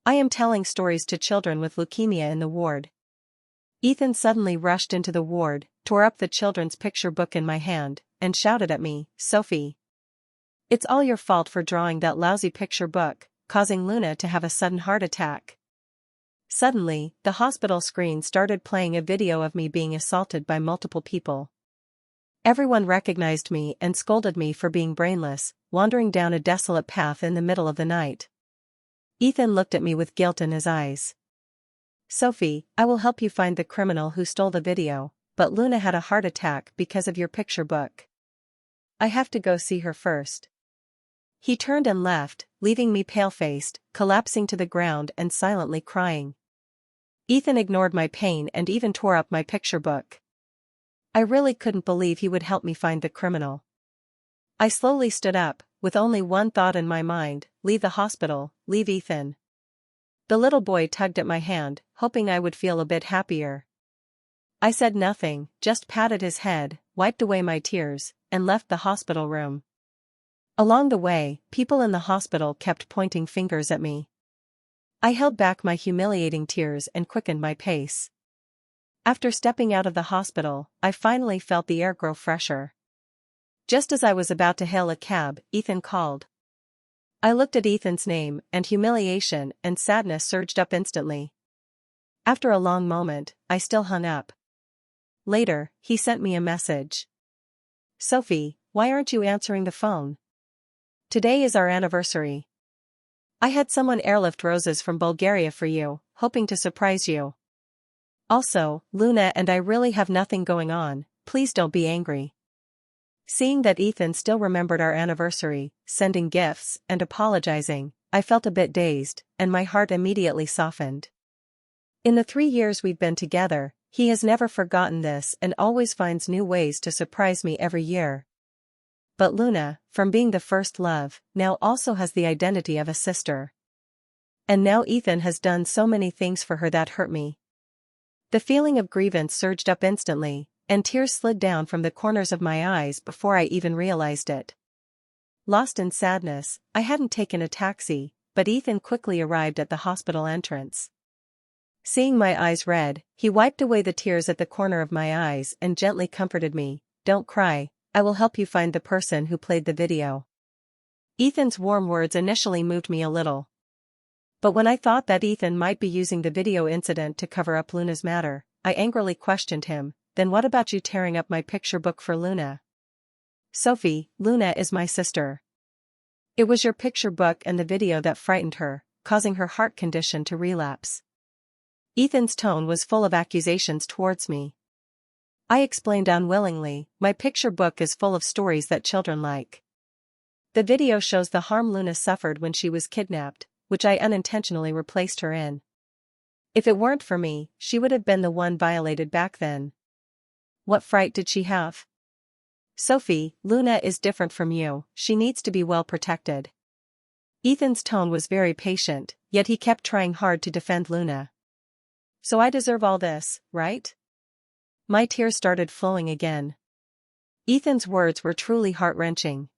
I am telling stories to children with leukemia in the ward. Ethan suddenly rushed into the ward, tore up the children's picture book in my hand, and shouted at me, "Sophie! It's all your fault for drawing that lousy picture book, causing Luna to have a sudden heart attack." Suddenly, the hospital screen started playing a video of me being assaulted by multiple people. Everyone recognized me and scolded me for being brainless, wandering down a desolate path in the middle of the night. Ethan looked at me with guilt in his eyes. "Sophie, I will help you find the criminal who stole the video, but Luna had a heart attack because of your picture book. I have to go see her first." He turned and left, leaving me pale-faced, collapsing to the ground and silently crying. Ethan ignored my pain and even tore up my picture book. I really couldn't believe he would help me find the criminal. I slowly stood up, with only one thought in my mind: leave the hospital, leave Ethan. The little boy tugged at my hand, hoping I would feel a bit happier. I said nothing, just patted his head, wiped away my tears, and left the hospital room. Along the way, people in the hospital kept pointing fingers at me. I held back my humiliating tears and quickened my pace. After stepping out of the hospital, I finally felt the air grow fresher. Just as I was about to hail a cab, Ethan called. I looked at Ethan's name, and humiliation and sadness surged up instantly. After a long moment, I still hung up. Later, he sent me a message. "Sophie, why aren't you answering the phone? Today is our anniversary. I had someone airlift roses from Bulgaria for you, hoping to surprise you. Also, Luna and I really have nothing going on, please don't be angry." Seeing that Ethan still remembered our anniversary, sending gifts, and apologizing, I felt a bit dazed, and my heart immediately softened. In the 3 years we've been together, he has never forgotten this and always finds new ways to surprise me every year. But Luna, from being the first love, now also has the identity of a sister. And now Ethan has done so many things for her that hurt me. The feeling of grievance surged up instantly, and tears slid down from the corners of my eyes before I even realized it. Lost in sadness, I hadn't taken a taxi, but Ethan quickly arrived at the hospital entrance. Seeing my eyes red, he wiped away the tears at the corner of my eyes and gently comforted me. "Don't cry, I will help you find the person who played the video." Ethan's warm words initially moved me a little. But when I thought that Ethan might be using the video incident to cover up Luna's matter, I angrily questioned him. "Then what about you tearing up my picture book for Luna?" "Sophie, Luna is my sister. It was your picture book and the video that frightened her, causing her heart condition to relapse." Ethan's tone was full of accusations towards me. I explained unwillingly, "My picture book is full of stories that children like. The video shows the harm Luna suffered when she was kidnapped, which I unintentionally replaced her in. If it weren't for me, she would have been the one violated back then. What fright did she have? Sophie, Luna is different from you, she needs to be well protected." Ethan's tone was very patient, yet he kept trying hard to defend Luna. "So I deserve all this, right?" My tears started flowing again. Ethan's words were truly heart-wrenching.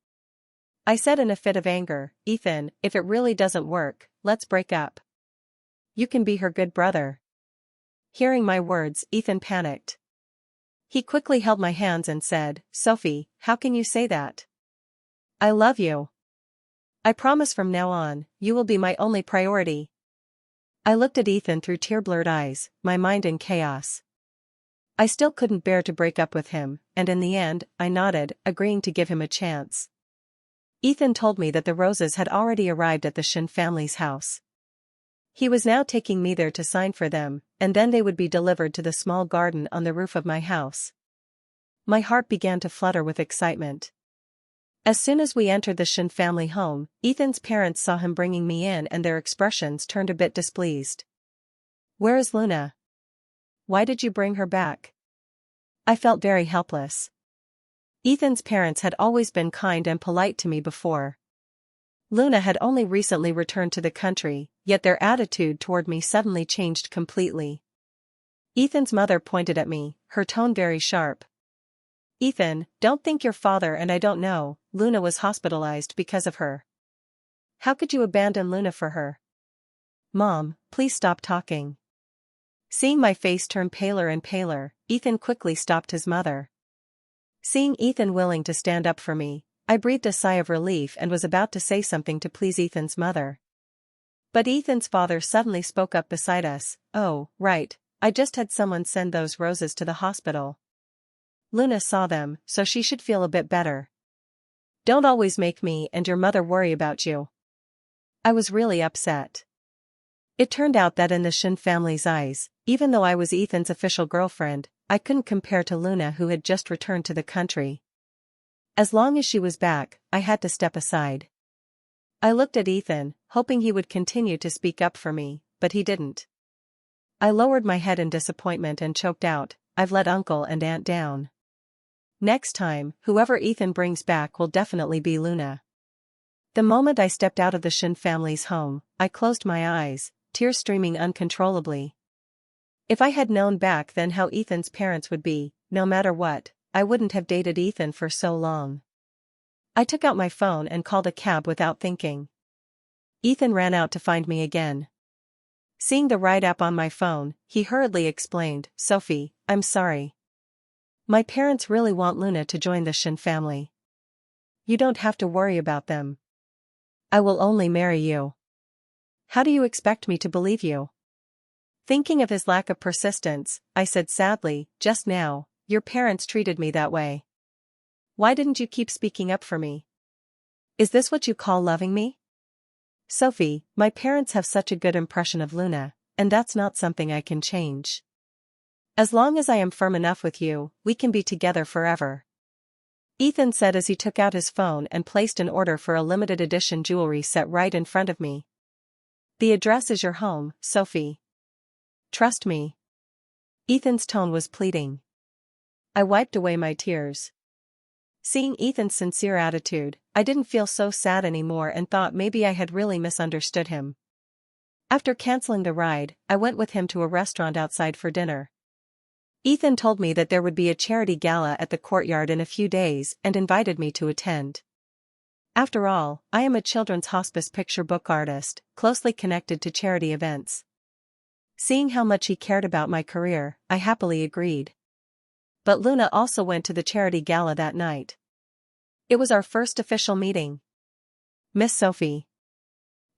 I said in a fit of anger, "Ethan, if it really doesn't work, let's break up. You can be her good brother." Hearing my words, Ethan panicked. He quickly held my hands and said, "Sophie, how can you say that? I love you. I promise from now on, you will be my only priority." I looked at Ethan through tear-blurred eyes, my mind in chaos. I still couldn't bear to break up with him, and in the end, I nodded, agreeing to give him a chance. Ethan told me that the roses had already arrived at the Shin family's house. He was now taking me there to sign for them, and then they would be delivered to the small garden on the roof of my house. My heart began to flutter with excitement. As soon as we entered the Shin family home, Ethan's parents saw him bringing me in and their expressions turned a bit displeased. "Where is Luna? Why did you bring her back?" I felt very helpless. Ethan's parents had always been kind and polite to me before. Luna had only recently returned to the country, yet their attitude toward me suddenly changed completely. Ethan's mother pointed at me, her tone very sharp. "Ethan, don't think your father and I don't know, Luna was hospitalized because of her. How could you abandon Luna for her?" "Mom, please stop talking." Seeing my face turn paler and paler, Ethan quickly stopped his mother. Seeing Ethan willing to stand up for me, I breathed a sigh of relief and was about to say something to please Ethan's mother. But Ethan's father suddenly spoke up beside us. "Oh, right, I just had someone send those roses to the hospital. Luna saw them, so she should feel a bit better. Don't always make me and your mother worry about you." I was really upset. It turned out that in the Shin family's eyes, even though I was Ethan's official girlfriend, I couldn't compare to Luna, who had just returned to the country. As long as she was back, I had to step aside. I looked at Ethan, hoping he would continue to speak up for me, but he didn't. I lowered my head in disappointment and choked out, "I've let Uncle and Aunt down. Next time, whoever Ethan brings back will definitely be Luna." The moment I stepped out of the Shin family's home, I closed my eyes, tears streaming uncontrollably. If I had known back then how Ethan's parents would be, no matter what, I wouldn't have dated Ethan for so long. I took out my phone and called a cab without thinking. Ethan ran out to find me again. Seeing the ride app on my phone, he hurriedly explained, "Sophie, I'm sorry. My parents really want Luna to join the Shin family. You don't have to worry about them. I will only marry you." "How do you expect me to believe you?" Thinking of his lack of persistence, I said sadly, "Just now, your parents treated me that way. Why didn't you keep speaking up for me? Is this what you call loving me?" "Sophie, my parents have such a good impression of Luna, and that's not something I can change. As long as I am firm enough with you, we can be together forever," Ethan said as he took out his phone and placed an order for a limited edition jewelry set right in front of me. "The address is your home, Sophie. Trust me." Ethan's tone was pleading. I wiped away my tears. Seeing Ethan's sincere attitude, I didn't feel so sad anymore and thought maybe I had really misunderstood him. After canceling the ride, I went with him to a restaurant outside for dinner. Ethan told me that there would be a charity gala at the courtyard in a few days and invited me to attend. After all, I am a children's hospice picture book artist, closely connected to charity events. Seeing how much he cared about my career, I happily agreed. But Luna also went to the charity gala that night. It was our first official meeting. "Miss Sophie."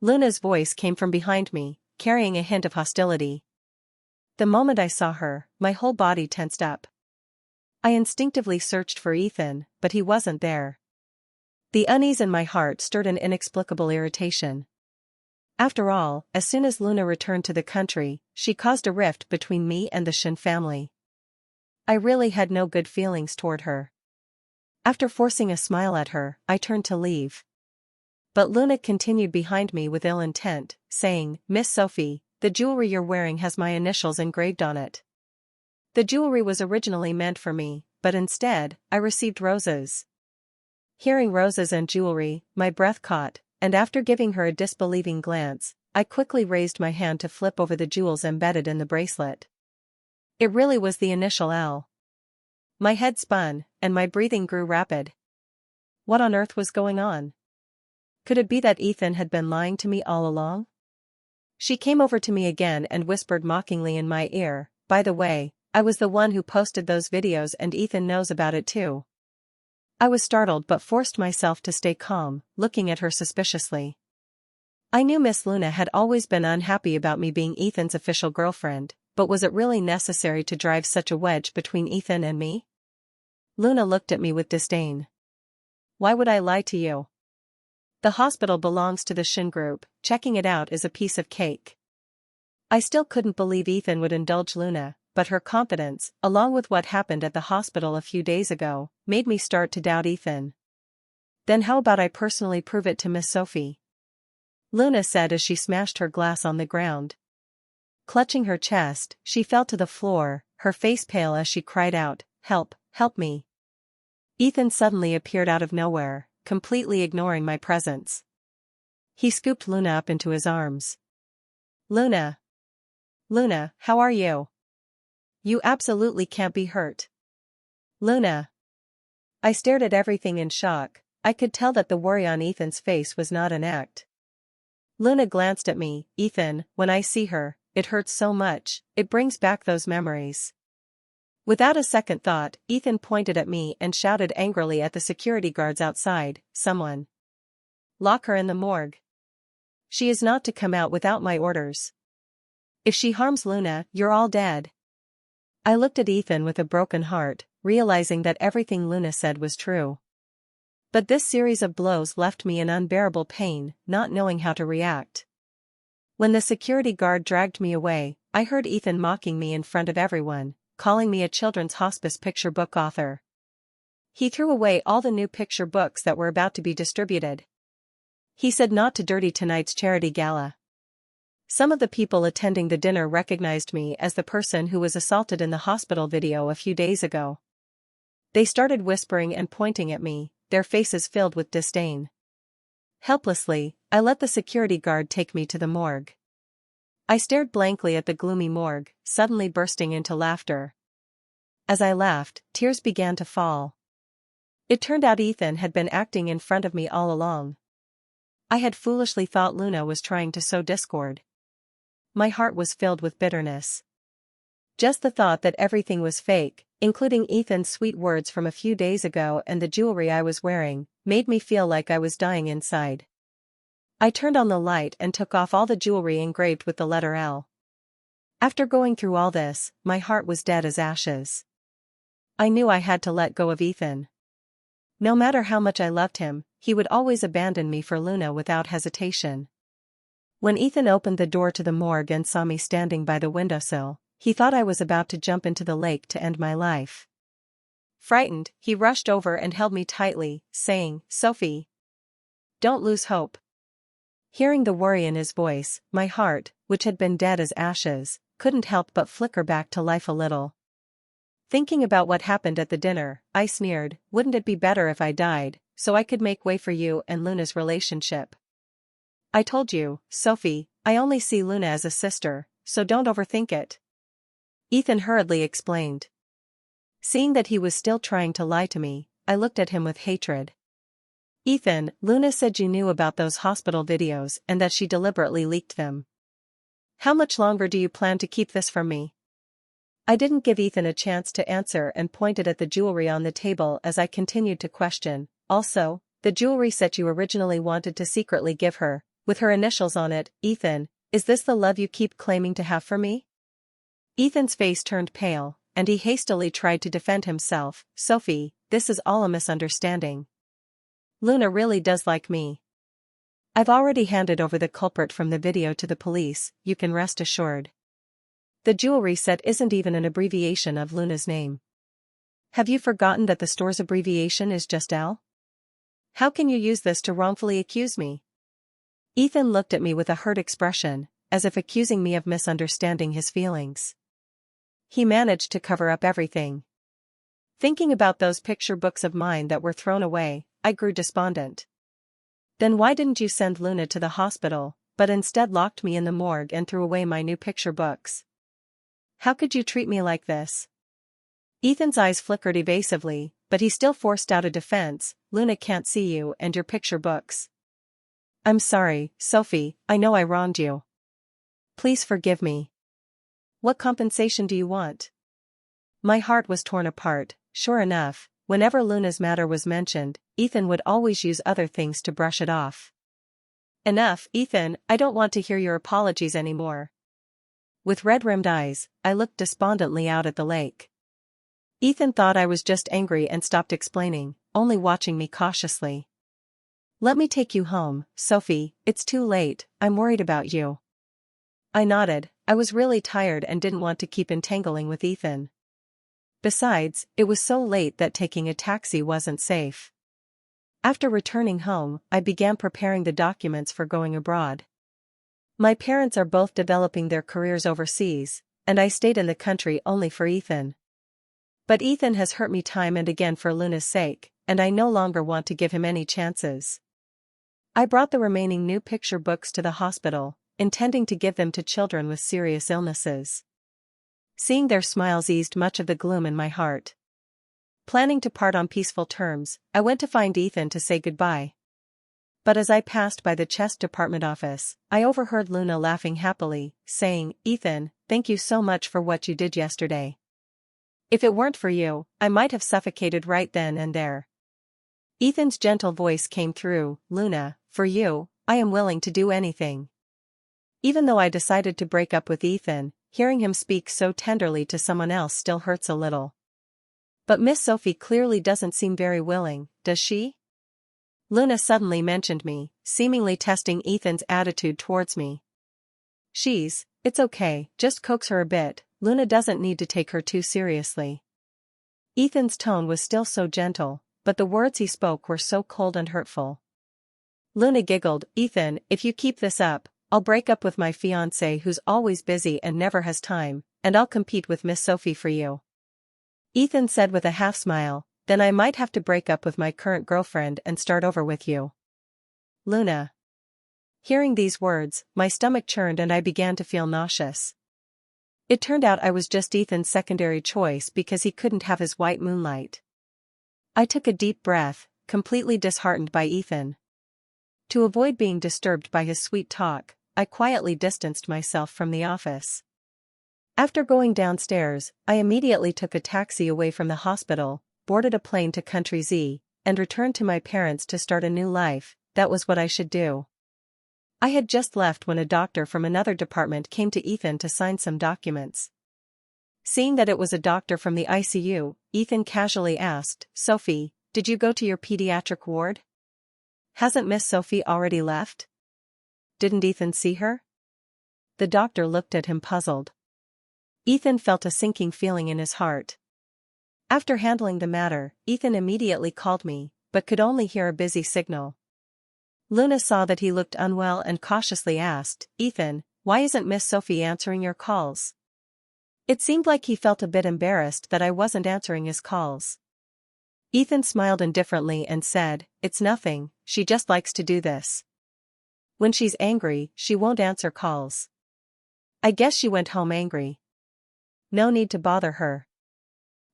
Luna's voice came from behind me, carrying a hint of hostility. The moment I saw her, my whole body tensed up. I instinctively searched for Ethan, but he wasn't there. The unease in my heart stirred an inexplicable irritation. After all, as soon as Luna returned to the country, she caused a rift between me and the Shin family. I really had no good feelings toward her. After forcing a smile at her, I turned to leave. But Luna continued behind me with ill intent, saying, "Miss Sophie, the jewelry you're wearing has my initials engraved on it." The jewelry was originally meant for me, but instead, I received roses. Hearing roses and jewelry, my breath caught, and after giving her a disbelieving glance, I quickly raised my hand to flip over the jewels embedded in the bracelet. It really was the initial L. My head spun, and my breathing grew rapid. What on earth was going on? Could it be that Ethan had been lying to me all along? She came over to me again and whispered mockingly in my ear, "By the way, I was the one who posted those videos and Ethan knows about it too." I was startled but forced myself to stay calm, looking at her suspiciously. I knew Miss Luna had always been unhappy about me being Ethan's official girlfriend, but was it really necessary to drive such a wedge between Ethan and me? Luna looked at me with disdain. "Why would I lie to you? The hospital belongs to the Shin group, checking it out is a piece of cake." I still couldn't believe Ethan would indulge Luna, but her confidence, along with what happened at the hospital a few days ago, made me start to doubt Ethan. "Then how about I personally prove it to Miss Sophie?" Luna said as she smashed her glass on the ground. Clutching her chest, she fell to the floor, her face pale as she cried out, "Help, help me." Ethan suddenly appeared out of nowhere, completely ignoring my presence. He scooped Luna up into his arms. "Luna. Luna, how are you? You absolutely can't be hurt. Luna." I stared at everything in shock. I could tell that the worry on Ethan's face was not an act. Luna glanced at me. Ethan, when I see her, it hurts so much, it brings back those memories. Without a second thought, Ethan pointed at me and shouted angrily at the security guards outside, "Someone! Lock her in the morgue. She is not to come out without my orders. If she harms Luna, you're all dead." I looked at Ethan with a broken heart, realizing that everything Luna said was true. But this series of blows left me in unbearable pain, not knowing how to react. When the security guard dragged me away, I heard Ethan mocking me in front of everyone, calling me a children's hospice picture book author. He threw away all the new picture books that were about to be distributed. He said not to dirty tonight's charity gala. Some of the people attending the dinner recognized me as the person who was assaulted in the hospital video a few days ago. They started whispering and pointing at me, their faces filled with disdain. Helplessly, I let the security guard take me to the morgue. I stared blankly at the gloomy morgue, suddenly bursting into laughter. As I laughed, tears began to fall. It turned out Ethan had been acting in front of me all along. I had foolishly thought Luna was trying to sow discord. My heart was filled with bitterness. Just the thought that everything was fake, including Ethan's sweet words from a few days ago and the jewelry I was wearing, made me feel like I was dying inside. I turned on the light and took off all the jewelry engraved with the letter L. After going through all this, my heart was dead as ashes. I knew I had to let go of Ethan. No matter how much I loved him, he would always abandon me for Luna without hesitation. When Ethan opened the door to the morgue and saw me standing by the windowsill, he thought I was about to jump into the lake to end my life. Frightened, he rushed over and held me tightly, saying, "Sophie, don't lose hope." Hearing the worry in his voice, my heart, which had been dead as ashes, couldn't help but flicker back to life a little. Thinking about what happened at the dinner, I sneered, "Wouldn't it be better if I died, so I could make way for you and Luna's relationship?" "I told you, Sophie, I only see Luna as a sister, so don't overthink it," Ethan hurriedly explained. Seeing that he was still trying to lie to me, I looked at him with hatred. "Ethan, Luna said you knew about those hospital videos and that she deliberately leaked them. How much longer do you plan to keep this from me?" I didn't give Ethan a chance to answer and pointed at the jewelry on the table as I continued to question. "Also, the jewelry set you originally wanted to secretly give her, with her initials on it. Ethan, is this the love you keep claiming to have for me?" Ethan's face turned pale, and he hastily tried to defend himself. "Sophie, this is all a misunderstanding. Luna really does like me. I've already handed over the culprit from the video to the police, you can rest assured. The jewelry set isn't even an abbreviation of Luna's name. Have you forgotten that the store's abbreviation is just L? How can you use this to wrongfully accuse me?" Ethan looked at me with a hurt expression, as if accusing me of misunderstanding his feelings. He managed to cover up everything. Thinking about those picture books of mine that were thrown away, I grew despondent. "Then why didn't you send Luna to the hospital, but instead locked me in the morgue and threw away my new picture books? How could you treat me like this?" Ethan's eyes flickered evasively, but he still forced out a defense. "Luna can't see you and your picture books." "I'm sorry, Sophie, I know I wronged you. Please forgive me. What compensation do you want?" My heart was torn apart. Sure enough, whenever Luna's matter was mentioned, Ethan would always use other things to brush it off. "Enough, Ethan, I don't want to hear your apologies anymore." With red-rimmed eyes, I looked despondently out at the lake. Ethan thought I was just angry and stopped explaining, only watching me cautiously. "Let me take you home, Sophie, it's too late, I'm worried about you." I nodded. I was really tired and didn't want to keep entangling with Ethan. Besides, it was so late that taking a taxi wasn't safe. After returning home, I began preparing the documents for going abroad. My parents are both developing their careers overseas, and I stayed in the country only for Ethan. But Ethan has hurt me time and again for Luna's sake, and I no longer want to give him any chances. I brought the remaining new picture books to the hospital, intending to give them to children with serious illnesses. Seeing their smiles eased much of the gloom in my heart. Planning to part on peaceful terms, I went to find Ethan to say goodbye. but as I passed by the chest department office, I overheard Luna laughing happily, saying, "Ethan, thank you so much for what you did yesterday. If it weren't for you, I might have suffocated right then and there." Ethan's gentle voice came through, "Luna, for you, I am willing to do anything." Even though I decided to break up with Ethan, hearing him speak so tenderly to someone else still hurts a little. But Miss Sophie clearly doesn't seem very willing, does she? Luna suddenly mentioned me, seemingly testing Ethan's attitude towards me. It's okay, just coax her a bit, Luna doesn't need to take her too seriously." Ethan's tone was still so gentle, but the words he spoke were so cold and hurtful. Luna giggled, "Ethan, if you keep this up, I'll break up with my fiancé who's always busy and never has time, and I'll compete with Miss Sophie for you." Ethan said with a half smile, "Then I might have to break up with my current girlfriend and start over with you." Luna. Hearing these words, my stomach churned and I began to feel nauseous. It turned out I was just Ethan's secondary choice because he couldn't have his white moonlight. I took a deep breath, completely disheartened by Ethan. To avoid being disturbed by his sweet talk, I quietly distanced myself from the office. After going downstairs, I immediately took a taxi away from the hospital, boarded a plane to Country Z, and returned to my parents to start a new life. That was what I should do. I had just left when a doctor from another department came to Ethan to sign some documents. Seeing that it was a doctor from the ICU, Ethan casually asked, "Sophie, did you go to your pediatric ward? Hasn't Miss Sophie already left? Didn't Ethan see her?" The doctor looked at him puzzled. Ethan felt a sinking feeling in his heart. After handling the matter, Ethan immediately called me, but could only hear a busy signal. Luna saw that he looked unwell and cautiously asked, "Ethan, why isn't Miss Sophie answering your calls?" It seemed like he felt a bit embarrassed that I wasn't answering his calls. Ethan smiled indifferently and said, "It's nothing, she just likes to do this. When she's angry, she won't answer calls. I guess she went home angry. No need to bother her."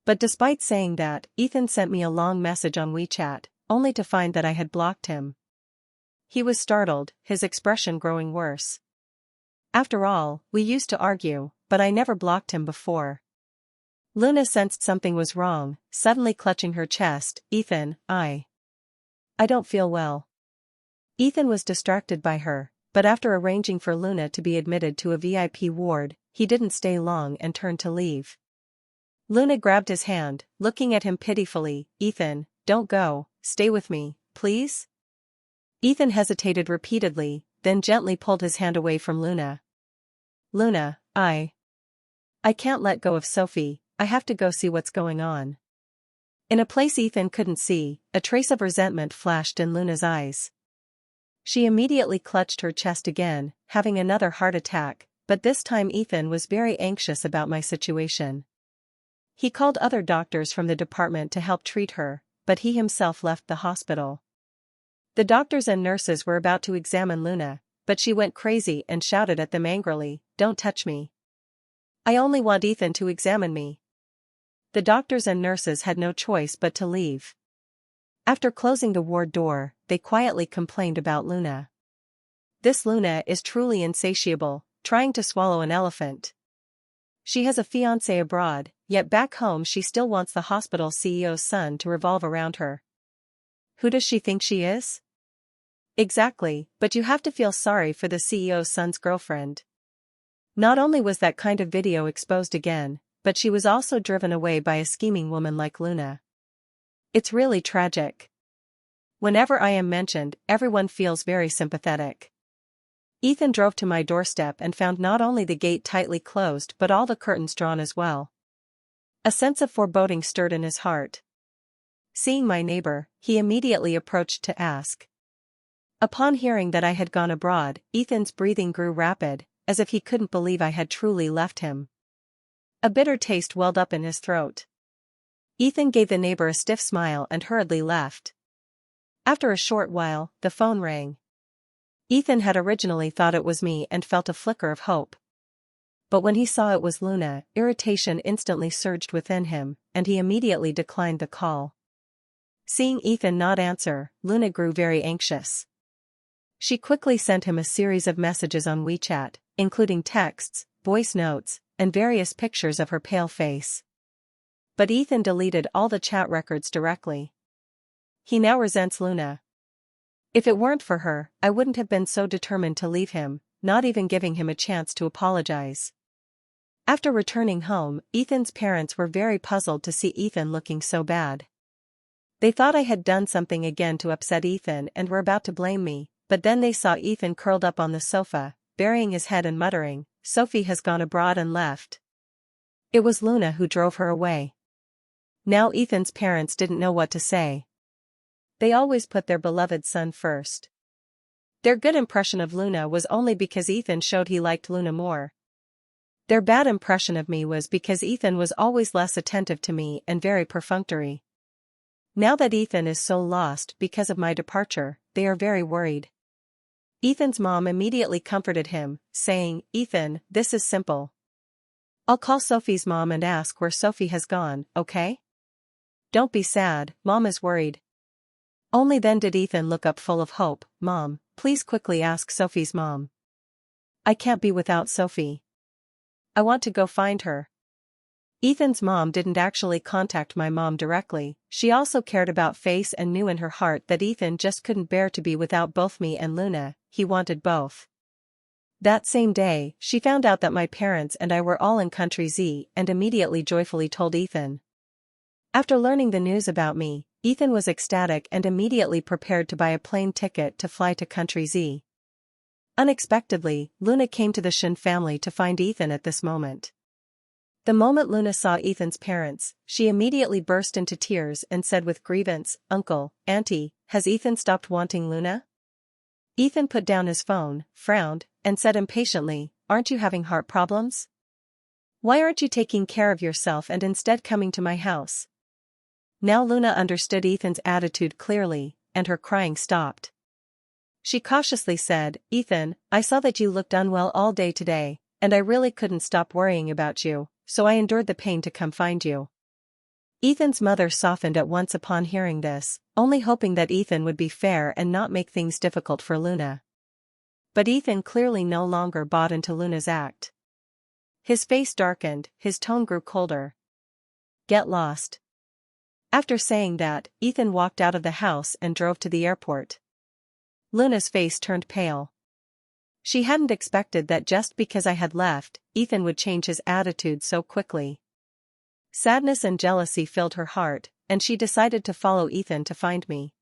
But despite saying that, Ethan sent me a long message on WeChat, only to find that I had blocked him. He was startled, his expression growing worse. After all, we used to argue, but I never blocked him before. Luna sensed something was wrong, suddenly clutching her chest. "Ethan, I don't feel well." Ethan was distracted by her, but after arranging for Luna to be admitted to a VIP ward, he didn't stay long and turned to leave. Luna grabbed his hand, looking at him pitifully. "Ethan, don't go, stay with me, please?" Ethan hesitated repeatedly, then gently pulled his hand away from Luna. "Luna, I can't let go of Sophie, I have to go see what's going on." In a place Ethan couldn't see, a trace of resentment flashed in Luna's eyes. She immediately clutched her chest again, having another heart attack, but this time Ethan was very anxious about my situation. He called other doctors from the department to help treat her, but he himself left the hospital. The doctors and nurses were about to examine Luna, but she went crazy and shouted at them angrily, "Don't touch me. I only want Ethan to examine me." The doctors and nurses had no choice but to leave. After closing the ward door, they quietly complained about Luna. "This Luna is truly insatiable, trying to swallow an elephant. She has a fiancé abroad, yet back home she still wants the hospital CEO's son to revolve around her. Who does she think she is?" "Exactly, but you have to feel sorry for the CEO's son's girlfriend. Not only was that kind of video exposed again, but she was also driven away by a scheming woman like Luna. It's really tragic. Whenever I am mentioned, everyone feels very sympathetic." Ethan drove to my doorstep and found not only the gate tightly closed but all the curtains drawn as well. A sense of foreboding stirred in his heart. Seeing my neighbor, he immediately approached to ask. Upon hearing that I had gone abroad, Ethan's breathing grew rapid, as if he couldn't believe I had truly left him. A bitter taste welled up in his throat. Ethan gave the neighbor a stiff smile and hurriedly left. After a short while, the phone rang. Ethan had originally thought it was me and felt a flicker of hope. But when he saw it was Luna, irritation instantly surged within him, and he immediately declined the call. Seeing Ethan not answer, Luna grew very anxious. She quickly sent him a series of messages on WeChat, including texts, voice notes, and various pictures of her pale face. But Ethan deleted all the chat records directly. He now resents Luna. If it weren't for her, I wouldn't have been so determined to leave him, not even giving him a chance to apologize. After returning home, Ethan's parents were very puzzled to see Ethan looking so bad. They thought I had done something again to upset Ethan and were about to blame me, but then they saw Ethan curled up on the sofa, burying his head and muttering, "Sophie has gone abroad and left." It was Luna who drove her away. Now Ethan's parents didn't know what to say. They always put their beloved son first. Their good impression of Luna was only because Ethan showed he liked Luna more. Their bad impression of me was because Ethan was always less attentive to me and very perfunctory. Now that Ethan is so lost because of my departure, they are very worried. Ethan's mom immediately comforted him, saying, "Ethan, this is simple. I'll call Sophie's mom and ask where Sophie has gone, okay? Don't be sad, Mom is worried." Only then did Ethan look up full of hope. "Mom, please quickly ask Sophie's mom. I can't be without Sophie. I want to go find her." Ethan's mom didn't actually contact my mom directly. She also cared about Face and knew in her heart that Ethan just couldn't bear to be without both me and Luna. He wanted both. That same day, she found out that my parents and I were all in Country Z and immediately joyfully told Ethan. After learning the news about me, Ethan was ecstatic and immediately prepared to buy a plane ticket to fly to Country Z. Unexpectedly, Luna came to the Shin family to find Ethan at this moment. The moment Luna saw Ethan's parents, she immediately burst into tears and said with grievance, "Uncle, Auntie, has Ethan stopped wanting Luna?" Ethan put down his phone, frowned, and said impatiently, "Aren't you having heart problems? Why aren't you taking care of yourself and instead coming to my house?" Now Luna understood Ethan's attitude clearly, and her crying stopped. She cautiously said, "Ethan, I saw that you looked unwell all day today, and I really couldn't stop worrying about you, so I endured the pain to come find you." Ethan's mother softened at once upon hearing this, only hoping that Ethan would be fair and not make things difficult for Luna. But Ethan clearly no longer bought into Luna's act. His face darkened, his tone grew colder. "Get lost." After saying that, Ethan walked out of the house and drove to the airport. Luna's face turned pale. She hadn't expected that just because I had left, Ethan would change his attitude so quickly. Sadness and jealousy filled her heart, and she decided to follow Ethan to find me.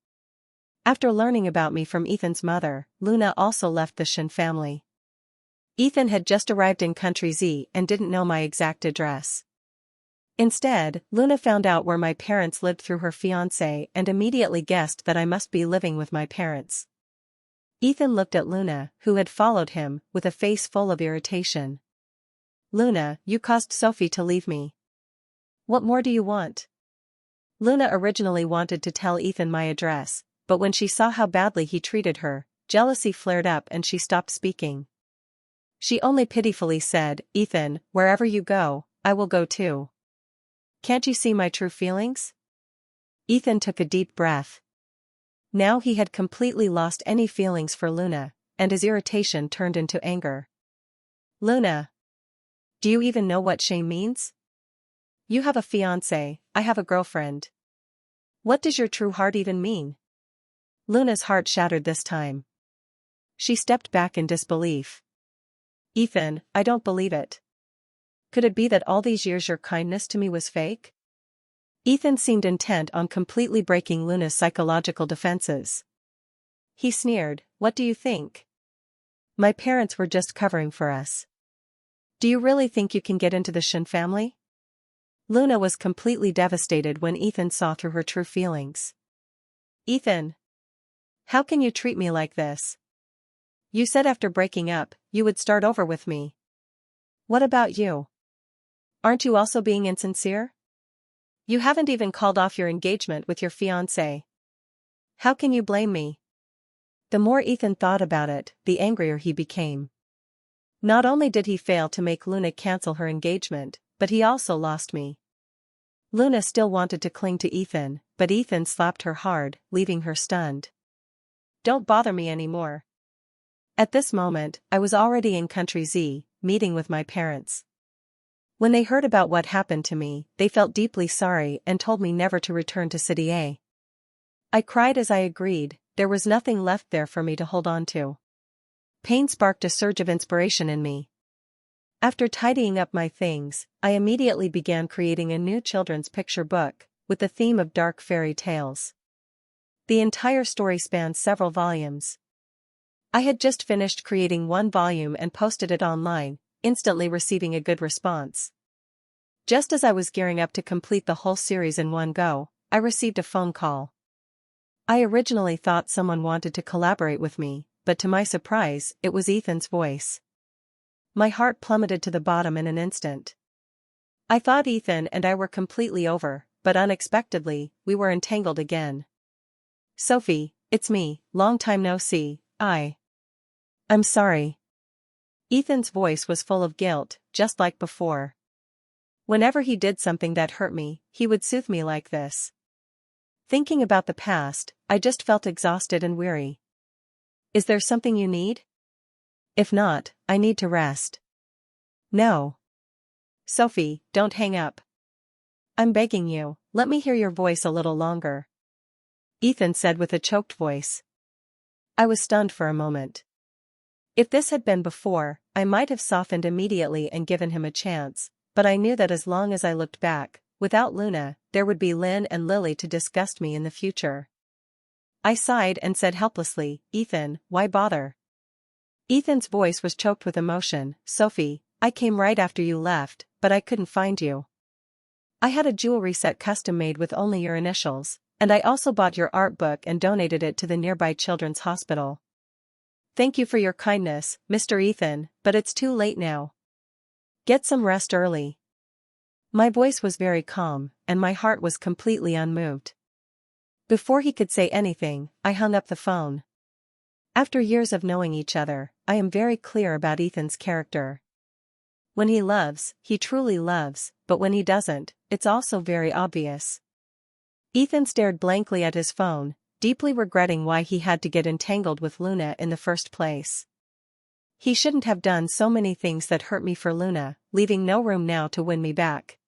After learning about me from Ethan's mother, Luna also left the Shin family. Ethan had just arrived in Country Z and didn't know my exact address. Instead, Luna found out where my parents lived through her fiancé and immediately guessed that I must be living with my parents. Ethan looked at Luna, who had followed him, with a face full of irritation. "Luna, you caused Sophie to leave me. What more do you want?" Luna originally wanted to tell Ethan my address, but when she saw how badly he treated her, jealousy flared up and she stopped speaking. She only pitifully said, "Ethan, wherever you go, I will go too. Can't you see my true feelings?" Ethan took a deep breath. Now he had completely lost any feelings for Luna, and his irritation turned into anger. "Luna, do you even know what shame means? You have a fiancé, I have a girlfriend. What does your true heart even mean?" Luna's heart shattered this time. She stepped back in disbelief. "Ethan, I don't believe it. Could it be that all these years your kindness to me was fake?" Ethan seemed intent on completely breaking Luna's psychological defenses. He sneered, "What do you think? My parents were just covering for us. Do you really think you can get into the Shin family?" Luna was completely devastated when Ethan saw through her true feelings. "Ethan, how can you treat me like this? You said after breaking up, you would start over with me. What about you? Aren't you also being insincere? You haven't even called off your engagement with your fiancé. How can you blame me?" The more Ethan thought about it, the angrier he became. Not only did he fail to make Luna cancel her engagement, but he also lost me. Luna still wanted to cling to Ethan, but Ethan slapped her hard, leaving her stunned. "Don't bother me anymore. At this moment, I was already in Country Z, meeting with my parents. When they heard about what happened to me, they felt deeply sorry and told me never to return to City A. I cried as I agreed. There was nothing left there for me to hold on to. Pain sparked a surge of inspiration in me. After tidying up my things, I immediately began creating a new children's picture book, with the theme of dark fairy tales. The entire story spans several volumes. I had just finished creating one volume and posted it online, instantly receiving a good response. Just as I was gearing up to complete the whole series in one go, I received a phone call. I originally thought someone wanted to collaborate with me, but to my surprise, it was Ethan's voice. My heart plummeted to the bottom in an instant. I thought Ethan and I were completely over, but unexpectedly, we were entangled again. "Sophie, it's me, long time no see, I'm sorry." Ethan's voice was full of guilt, just like before. Whenever he did something that hurt me, he would soothe me like this. Thinking about the past, I just felt exhausted and weary. "Is there something you need?" "If not, I need to rest." "No. Sophie, don't hang up. I'm begging you, let me hear your voice a little longer," Ethan said with a choked voice. I was stunned for a moment. If this had been before, I might have softened immediately and given him a chance, but I knew that as long as I looked back, without Luna, there would be Lynn and Lily to disgust me in the future. I sighed and said helplessly, "Ethan, why bother?" Ethan's voice was choked with emotion. "Sophie, I came right after you left, but I couldn't find you. I had a jewelry set custom made with only your initials, and I also bought your art book and donated it to the nearby children's hospital. Thank you for your kindness, Mr. Ethan, but it's too late now. Get some rest early." My voice was very calm, and my heart was completely unmoved. Before he could say anything, I hung up the phone. After years of knowing each other, I am very clear about Ethan's character. When he loves, he truly loves, but when he doesn't, it's also very obvious. Ethan stared blankly at his phone, deeply regretting why he had to get entangled with Luna in the first place. He shouldn't have done so many things that hurt me for Luna, leaving no room now to win me back.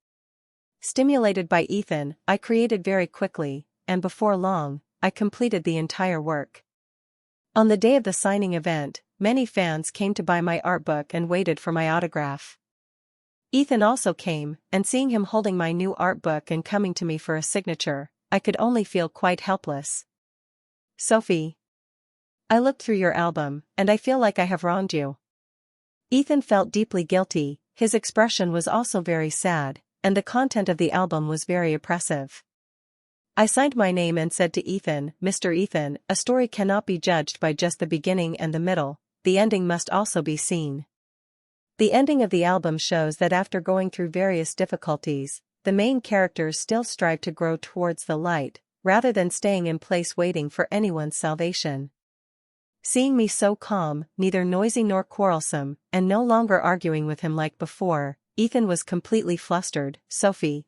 Stimulated by Ethan, I created very quickly, and before long, I completed the entire work. On the day of the signing event, many fans came to buy my art book and waited for my autograph. Ethan also came, and seeing him holding my new art book and coming to me for a signature, I could only feel quite helpless. "Sophie, I looked through your album, and I feel like I have wronged you." Ethan felt deeply guilty, his expression was also very sad, and the content of the album was very oppressive. I signed my name and said to Ethan, "Mr. Ethan, a story cannot be judged by just the beginning and the middle, the ending must also be seen." The ending of the album shows that after going through various difficulties, the main characters still strive to grow towards the light, rather than staying in place waiting for anyone's salvation. Seeing me so calm, neither noisy nor quarrelsome, and no longer arguing with him like before, Ethan was completely flustered. "Sophie,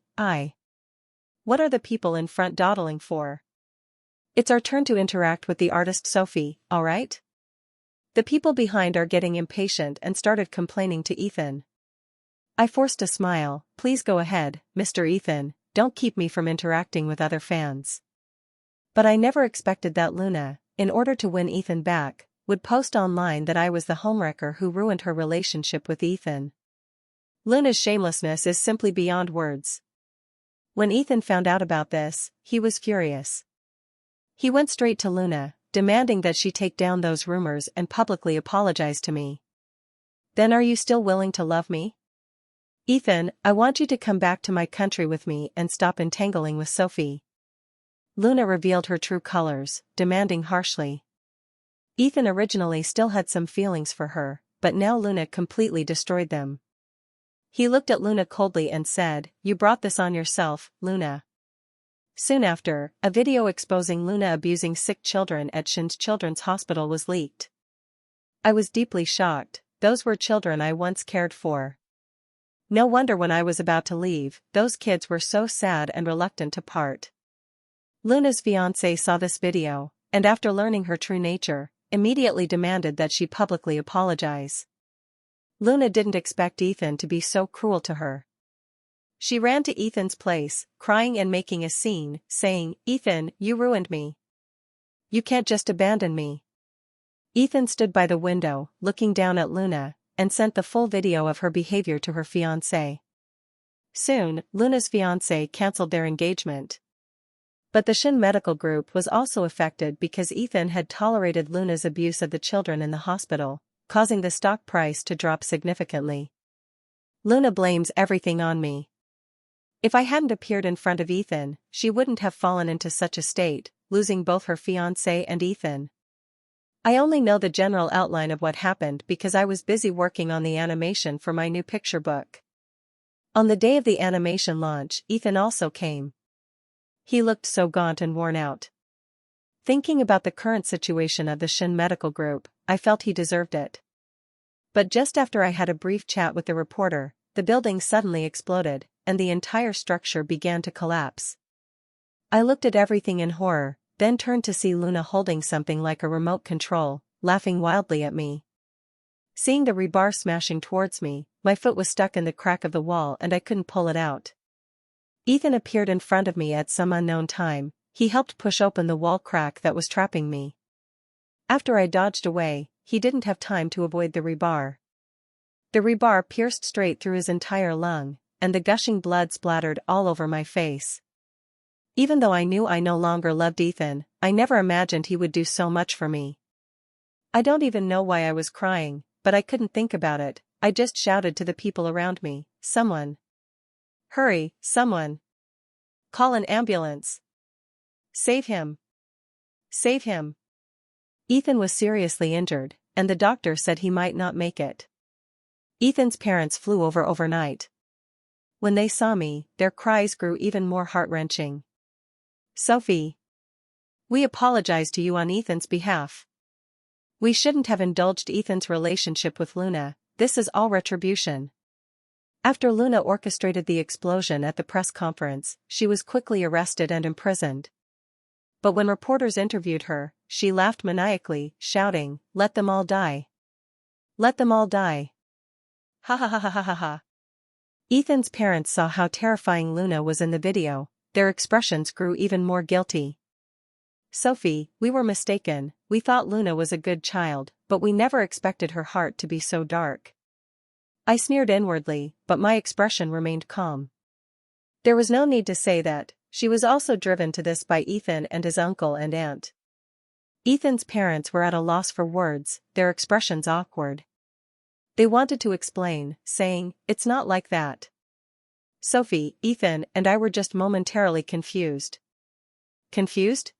what are the people in front dawdling for? It's our turn to interact with the artist Sophie, alright?" The people behind are getting impatient and started complaining to Ethan. I forced a smile. "Please go ahead, Mr. Ethan, don't keep me from interacting with other fans." But I never expected that Luna, in order to win Ethan back, would post online that I was the homewrecker who ruined her relationship with Ethan. Luna's shamelessness is simply beyond words. When Ethan found out about this, he was furious. He went straight to Luna, demanding that she take down those rumors and publicly apologize to me. "Then are you still willing to love me? Ethan, I want you to come back to my country with me and stop entangling with Sophie." Luna revealed her true colors, demanding harshly. Ethan originally still had some feelings for her, but now Luna completely destroyed them. He looked at Luna coldly and said, "You brought this on yourself, Luna." Soon after, a video exposing Luna abusing sick children at Shin's Children's Hospital was leaked. I was deeply shocked. Those were children I once cared for. No wonder when I was about to leave, those kids were so sad and reluctant to part. Luna's fiancé saw this video, and after learning her true nature, immediately demanded that she publicly apologize. Luna didn't expect Ethan to be so cruel to her. She ran to Ethan's place, crying and making a scene, saying, "Ethan, you ruined me. You can't just abandon me." Ethan stood by the window, looking down at Luna, and sent the full video of her behavior to her fiancé. Soon, Luna's fiancé cancelled their engagement. But the Shin Medical Group was also affected because Ethan had tolerated Luna's abuse of the children in the hospital, causing the stock price to drop significantly. Luna blames everything on me. If I hadn't appeared in front of Ethan, she wouldn't have fallen into such a state, losing both her fiancé and Ethan. I only know the general outline of what happened because I was busy working on the animation for my new picture book. On the day of the animation launch, Ethan also came. He looked so gaunt and worn out. Thinking about the current situation of the Shin Medical Group, I felt he deserved it. But just after I had a brief chat with the reporter, the building suddenly exploded, and the entire structure began to collapse. I looked at everything in horror, then turned to see Luna holding something like a remote control, laughing wildly at me. Seeing the rebar smashing towards me, my foot was stuck in the crack of the wall and I couldn't pull it out. Ethan appeared in front of me at some unknown time. He helped push open the wall crack that was trapping me. After I dodged away, he didn't have time to avoid the rebar. The rebar pierced straight through his entire lung, and the gushing blood splattered all over my face. Even though I knew I no longer loved Ethan, I never imagined he would do so much for me. I don't even know why I was crying, but I couldn't think about it. I just shouted to the people around me, "Someone! Hurry, someone! Call an ambulance! Save him! Save him!" Ethan was seriously injured, and the doctor said he might not make it. Ethan's parents flew over overnight. When they saw me, their cries grew even more heart-wrenching. "Sophie! We apologize to you on Ethan's behalf. We shouldn't have indulged Ethan's relationship with Luna. This is all retribution." After Luna orchestrated the explosion at the press conference, she was quickly arrested and imprisoned. But when reporters interviewed her, she laughed maniacally, shouting, "Let them all die. Let them all die. Ha ha ha ha ha ha ha." Ethan's parents saw how terrifying Luna was in the video. Their expressions grew even more guilty. "Sophie, we were mistaken. We thought Luna was a good child, but we never expected her heart to be so dark." I sneered inwardly, but my expression remained calm. There was no need to say that. She was also driven to this by Ethan and his uncle and aunt. Ethan's parents were at a loss for words, their expressions awkward. They wanted to explain, saying, "It's not like that. Sophie, Ethan and I were just momentarily confused." Confused?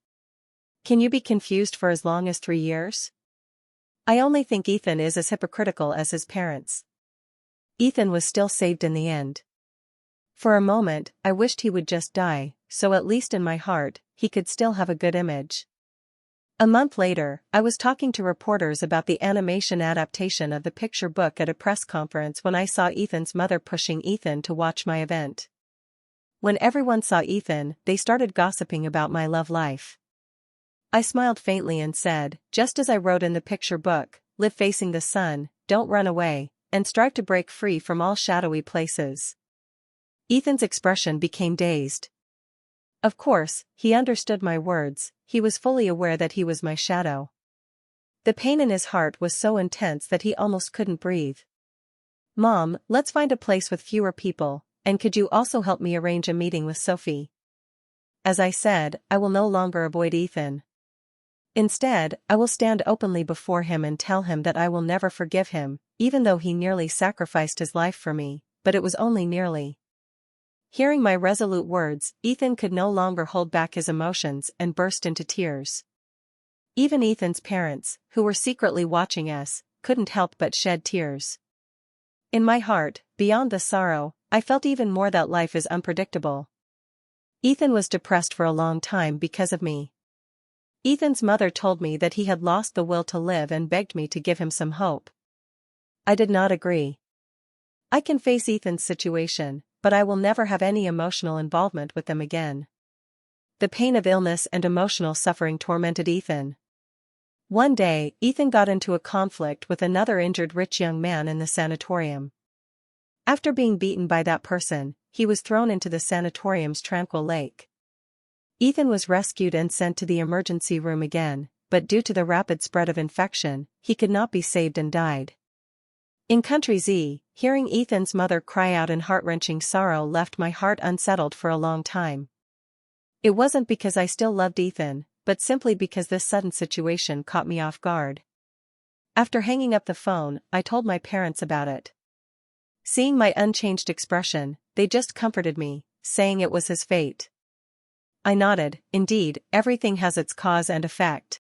Can you be confused for as long as 3 years? I only think Ethan is as hypocritical as his parents. Ethan was still saved in the end. For a moment, I wished he would just die, so at least in my heart, he could still have a good image. A month later, I was talking to reporters about the animation adaptation of the picture book at a press conference when I saw Ethan's mother pushing Ethan to watch my event. When everyone saw Ethan, they started gossiping about my love life. I smiled faintly and said, "Just as I wrote in the picture book, live facing the sun, don't run away, and strive to break free from all shadowy places." Ethan's expression became dazed. Of course, he understood my words. He was fully aware that he was my shadow. The pain in his heart was so intense that he almost couldn't breathe. "Mom, let's find a place with fewer people, and could you also help me arrange a meeting with Sophie?" As I said, I will no longer avoid Ethan. Instead, I will stand openly before him and tell him that I will never forgive him, even though he nearly sacrificed his life for me, but it was only nearly. Hearing my resolute words, Ethan could no longer hold back his emotions and burst into tears. Even Ethan's parents, who were secretly watching us, couldn't help but shed tears. In my heart, beyond the sorrow, I felt even more that life is unpredictable. Ethan was depressed for a long time because of me. Ethan's mother told me that he had lost the will to live and begged me to give him some hope. I did not agree. I can face Ethan's situation, but I will never have any emotional involvement with them again. The pain of illness and emotional suffering tormented Ethan. One day, Ethan got into a conflict with another injured rich young man in the sanatorium. After being beaten by that person, he was thrown into the sanatorium's tranquil lake. Ethan was rescued and sent to the emergency room again, but due to the rapid spread of infection, he could not be saved and died. In Country Z, hearing Ethan's mother cry out in heart-wrenching sorrow left my heart unsettled for a long time. It wasn't because I still loved Ethan, but simply because this sudden situation caught me off guard. After hanging up the phone, I told my parents about it. Seeing my unchanged expression, they just comforted me, saying it was his fate. I nodded. Indeed, everything has its cause and effect.